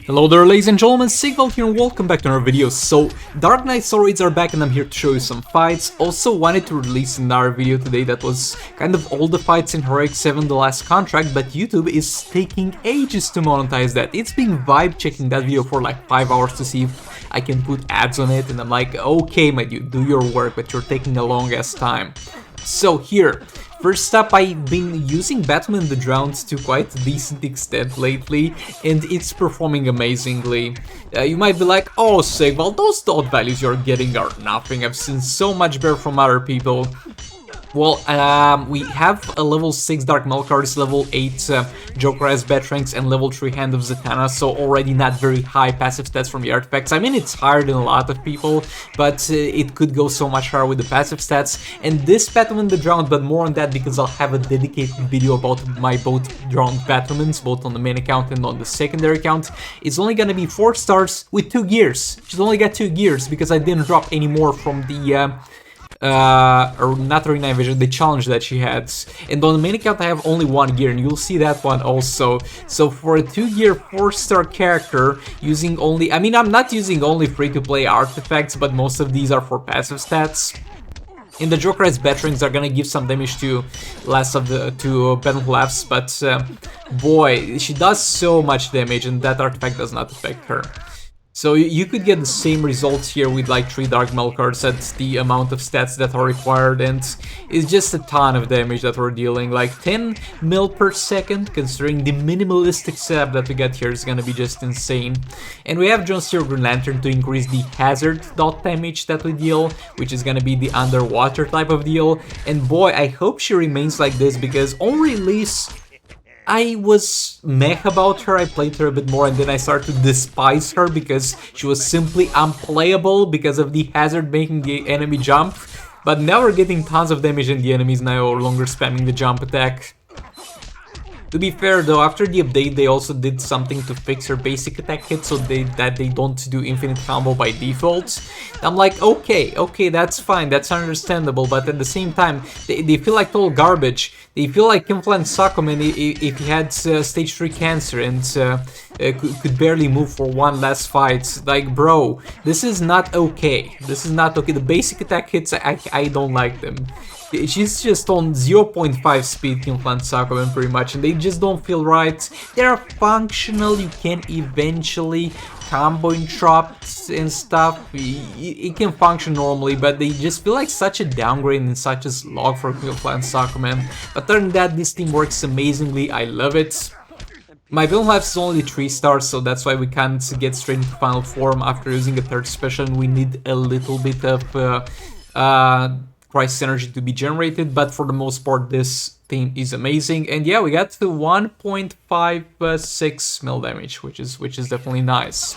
Hello there, ladies and gentlemen, Sigval here and welcome back to another video. So, Dark Knight Soul Raids are back and I'm here to show you some fights. Also wanted to release another video today that was kind of all the fights in Heroic 7, the last contract, but YouTube is taking ages to monetize that. It's been vibe checking that video for like 5 hours to see if I can put ads on it, and I'm like, okay my dude, do your work, but you're taking a long ass time. So here, first up, I've been using Batman the Drowned to quite a decent extent lately, and it's performing amazingly. You might be like, oh Sigval, those dot values you're getting are nothing, I've seen so much better from other people. Well, we have a level 6 Dark Melkars, level 8 Joker as Batranks, and level 3 Hand of Zatanna, so already not very high passive stats from the artifacts. I mean, it's higher than a lot of people, but it could go so much higher with the passive stats. And this Batman the Drowned, but more on that because I'll have a dedicated video about my both Drowned Batmans, both on the main account and on the secondary account. It's only gonna be 4 stars with 2 gears. She's only got 2 gears because I didn't drop any more from the or not Arena Vision, the challenge that she had. And on the main account I have only 1 gear, and you'll see that one also. So for a 2-gear 4-star character, using only, I mean, I'm not using only free-to-play artifacts, but most of these are for passive stats. And the Joker as Batrings are gonna give some damage to less of the Battle Laughs, but boy, she does so much damage, and that artifact does not affect her. So you could get the same results here with like 3 Dark Melkars at the amount of stats that are required, and it's just a ton of damage that we're dealing. Like 10 mil per second, considering the minimalistic setup that we got here, is gonna be just insane. And we have John Stewart Green Lantern to increase the hazard dot damage that we deal, which is gonna be the underwater type of deal. And boy, I hope she remains like this, because on release I was meh about her. I played her a bit more and then I started to despise her because she was simply unplayable because of the hazard making the enemy jump. But now we're getting tons of damage and the enemies now are no longer spamming the jump attack. To be fair though, after the update they also did something to fix her basic attack hit so that they don't do infinite combo by default. I'm like, okay, that's fine, that's understandable, but at the same time, they feel like total garbage. They feel like Kim Sakoman if he had stage 3 cancer and could barely move for one last fight. Like, bro, this is not okay. This is not okay. The basic attack hits, I don't like them. She's just on 0.5 speed, Kim Sakoman, pretty much, and they just don't feel right. They're functional, you can eventually combo interrupt and stuff. It can function normally, but they just feel like such a downgrade and such a slog for Kim Sakoman. But other than that, this team works amazingly, I love it. My Villain Life is only 3 stars, so that's why we can't get straight into final form after using a 3rd special, and we need a little bit of crisis energy to be generated, but for the most part this team is amazing. And yeah, we got to 1.56 mil damage, which is definitely nice.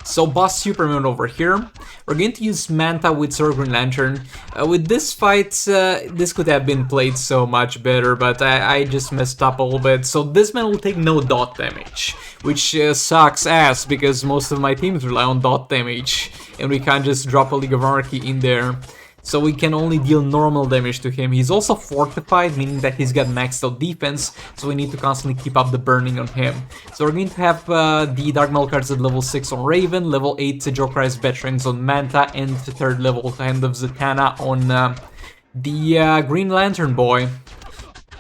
So boss Superman over here, we're going to use Manta with Sir Green Lantern. With this fight, this could have been played so much better, but I just messed up a little bit. So this man will take no dot damage, which sucks ass because most of my teams rely on dot damage, and we can't just drop a League of Anarchy in there. So we can only deal normal damage to him. He's also fortified, meaning that he's got maxed out defense, so we need to constantly keep up the burning on him. So we're going to have the Dark Melkars at level 6 on Raven, level 8 Joker as Batrings on Manta, and the 3rd level Hand of Zatanna on the Green Lantern boy.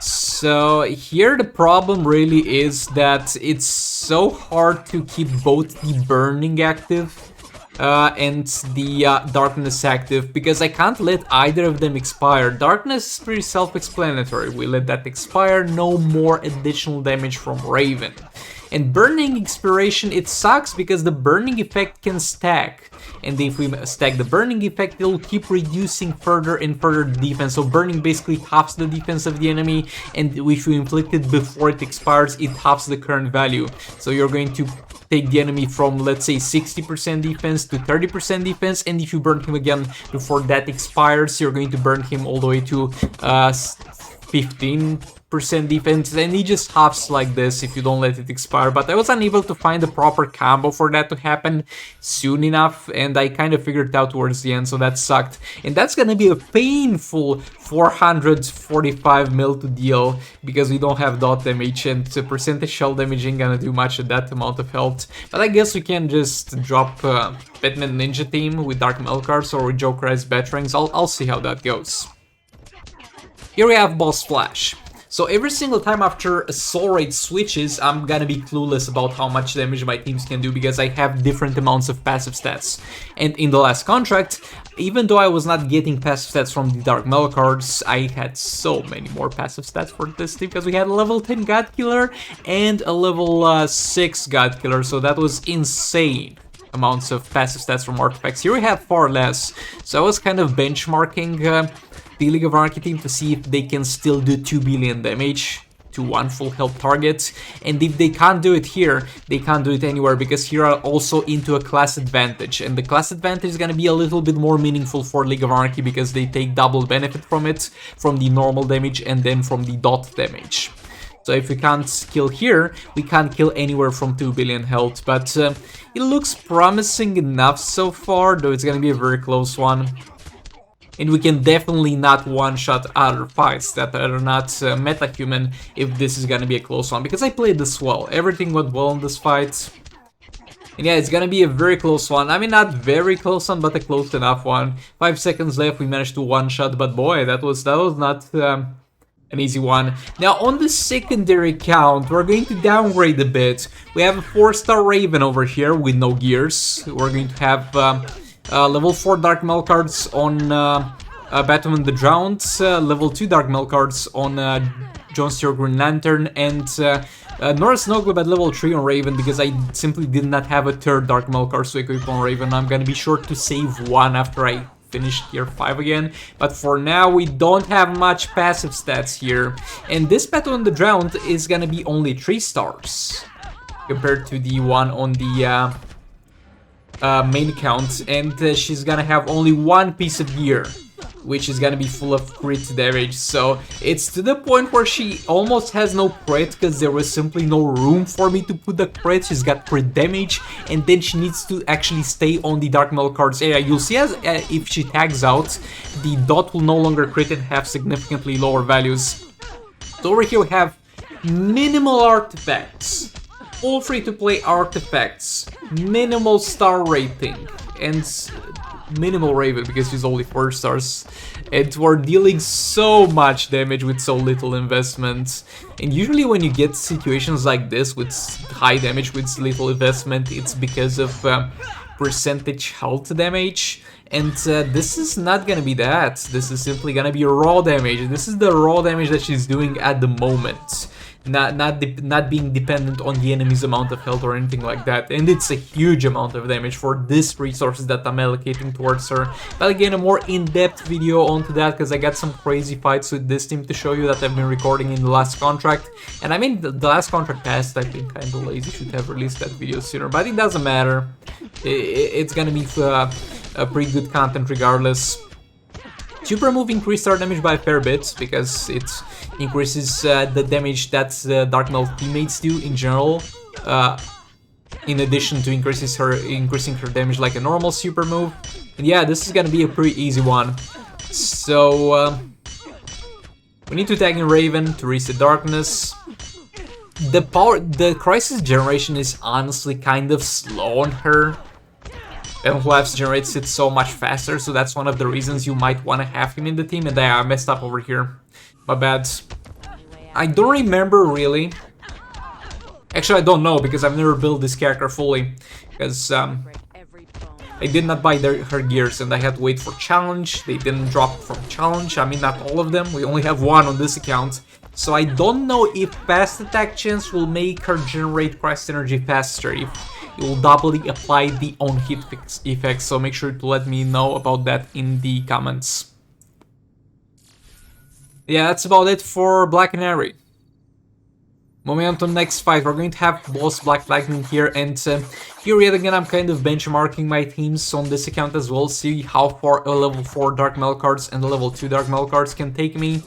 So here the problem really is that it's so hard to keep both the burning active and the darkness active, because I can't let either of them expire. Darkness is pretty self-explanatory. We let that expire, no more additional damage from Raven. And burning expiration, it sucks because the burning effect can stack. And if we stack the burning effect, it'll keep reducing further and further the defense. So burning basically halves the defense of the enemy, and if you inflict it before it expires, it halves the current value. So you're going to take the enemy from, let's say, 60% defense to 30% defense, and if you burn him again before that expires, you're going to burn him all the way to 15 defense, and he just hops like this if you don't let it expire. But I was unable to find the proper combo for that to happen soon enough, and I kind of figured it out towards the end, so that sucked. And that's gonna be a painful 445 mil to deal, because we don't have dot damage, and the percentage shell damage ain't gonna do much at that amount of health. But I guess we can just drop Batman Ninja Team with Dark Melkarts or with Jokerized Batarangs. I'll see how that goes. Here we have Boss Flash. So every single time after a Soul Rate switches, I'm gonna be clueless about how much damage my teams can do, because I have different amounts of passive stats. And in the last contract, even though I was not getting passive stats from the Dark Melkarts, I had so many more passive stats for this team, because we had a level 10 God Killer and a level 6 God Killer, so that was insane amounts of passive stats from artifacts. Here we have far less, so I was kind of benchmarking the League of Anarchy team to see if they can still do 2 billion damage to one full health target, and if they can't do it here, they can't do it anywhere, because here are also into a class advantage, and the class advantage is gonna be a little bit more meaningful for League of Anarchy, because they take double benefit from it, from the normal damage and then from the dot damage. So if we can't kill here, we can't kill anywhere from 2 billion health, but it looks promising enough so far, though it's gonna be a very close one. And we can definitely not one-shot other fights that are not meta-human if this is gonna be a close one, because I played this well. Everything went well in this fight. And yeah, it's gonna be a very close one. I mean, not very close one, but a close enough one. 5 seconds left, we managed to one-shot, but boy, that was not an easy one. Now, on the secondary count, we're going to downgrade a bit. We have a 4-star Raven over here with no gears. We're going to have level 4 Dark Melkarts on Batman the Drowned, level 2 Dark Melkarts on John Stewart Green Lantern, and Norris Noggleb at level 3 on Raven, because I simply did not have a third Dark Melkart to equip on Raven. I'm gonna be sure to save one after I finish tier 5 again, but for now we don't have much passive stats here, and this Batman the Drowned is gonna be only 3 stars compared to the one on the main account, and she's gonna have only one piece of gear, which is gonna be full of crit damage. So it's to the point where she almost has no crit, because there was simply no room for me to put the crit. She's got crit damage, and then she needs to actually stay on the Dark Melkart's area. You'll see as if she tags out, the dot will no longer crit and have significantly lower values. So over here we have minimal artifacts, all free-to-play artifacts, minimal star rating, and minimal Raven, because she's only 4 stars. And we're dealing so much damage with so little investment. And usually when you get situations like this with high damage with little investment, it's because of percentage health damage. And this is not gonna be that. This is simply gonna be raw damage. This is the raw damage that she's doing at the moment. Not being dependent on the enemy's amount of health or anything like that, and it's a huge amount of damage for this resources that I'm allocating towards her. But again, a more in-depth video onto that, because I got some crazy fights with this team to show you that I've been recording in the last contract. And I mean, the last contract passed, I've been kind of lazy, should have released that video sooner, but it doesn't matter. It's gonna be a pretty good content regardless. Super Move increased our damage by a fair bit, because it increases the damage that Dark Melt teammates do in general, in addition to increasing her damage like a normal Super Move. And yeah, this is gonna be a pretty easy one. So we need to tag in Raven to reset Darkness. The Crisis generation is honestly kind of slow on her. And Labs generates it so much faster, so that's one of the reasons you might want to have him in the team. And I messed up over here. My bad. I don't remember really. Actually, I don't know, because I've never built this character fully. Because I did not buy her gears, and I had to wait for challenge. They didn't drop from challenge. I mean, not all of them. We only have one on this account. So I don't know if fast attack chance will make her generate Christ energy faster. If it will doubly apply the on hit effect, so make sure to let me know about that in the comments. Yeah, that's about it for Black Canary. Moving on to the next fight, we're going to have Boss Black Lightning here, and here yet again I'm kind of benchmarking my teams on this account as well, see how far a level 4 Dark Melkarts and a level 2 Dark Melkarts can take me.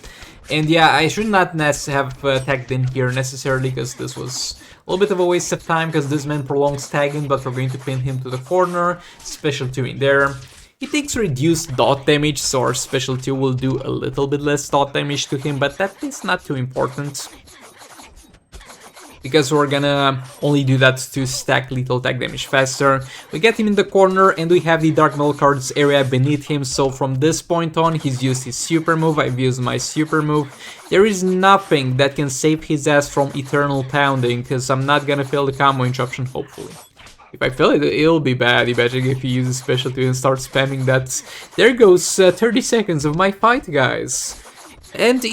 And yeah, I should not have tagged in here necessarily, because this was a little bit of a waste of time, because this man prolongs tagging, but we're going to pin him to the corner, special 2 in there. He takes reduced dot damage, so our special 2 will do a little bit less dot damage to him, but that is not too important, because we're gonna only do that to stack lethal attack damage faster. We get him in the corner, and we have the Dark Metal cards area beneath him, so from this point on, he's used his super move, I've used my super move. There is nothing that can save his ass from Eternal Pounding, because I'm not gonna fail the combo interruption, hopefully. If I fail it, it'll be bad. Imagine if he uses special 2 and starts spamming that. There goes 30 seconds of my fight, guys. And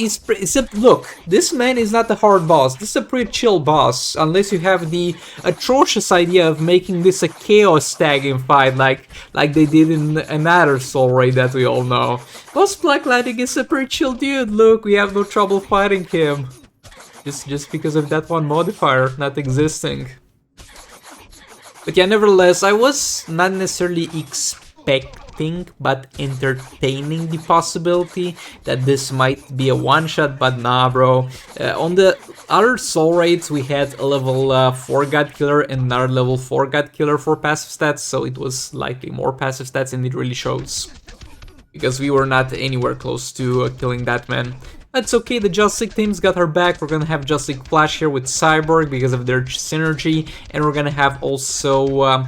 look, this man is not a hard boss. This is a pretty chill boss, unless you have the atrocious idea of making this a chaos tagging fight, like they did in another Soul Raid that we all know. Boss Black Lightning is a pretty chill dude. Look, we have no trouble fighting him, just because of that one modifier not existing. But yeah, nevertheless, I was not necessarily expecting, but entertaining the possibility that this might be a one-shot, but nah, bro. On the other Soul Raids, we had a level 4 God Killer and another level 4 God Killer for passive stats, so it was slightly more passive stats, and it really shows. Because we were not anywhere close to killing that man. That's okay, the Just League team's got our back. We're gonna have Just League Flash here with Cyborg because of their synergy, and we're gonna have also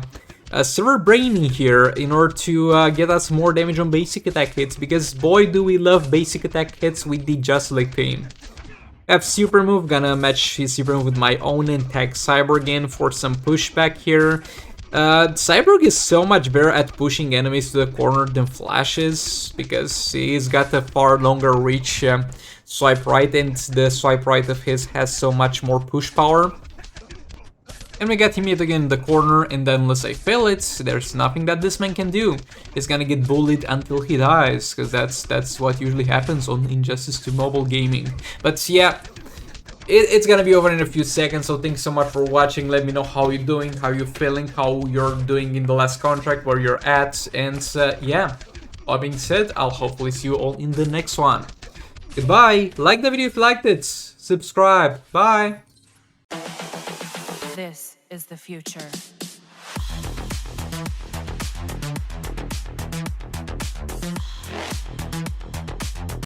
Silver Brainy here in order to get us more damage on basic attack hits, because boy do we love basic attack hits with the Just League team. I have super move, gonna match his super move with my own and tag Cyborg in for some pushback here. Cyborg is so much better at pushing enemies to the corner than Flash is, because he's got a far longer reach swipe right, and the swipe right of his has so much more push power. And we get him yet again in the corner, and then unless I fail it, there's nothing that this man can do. He's gonna get bullied until he dies, because that's what usually happens on Injustice 2 mobile gaming. But yeah, it's gonna be over in a few seconds, so thanks so much for watching. Let me know how you're doing, how you're feeling, how you're doing in the last contract, where you're at, and yeah. All being said, I'll hopefully see you all in the next one. Goodbye, like the video if you liked it, subscribe, bye! This is the future.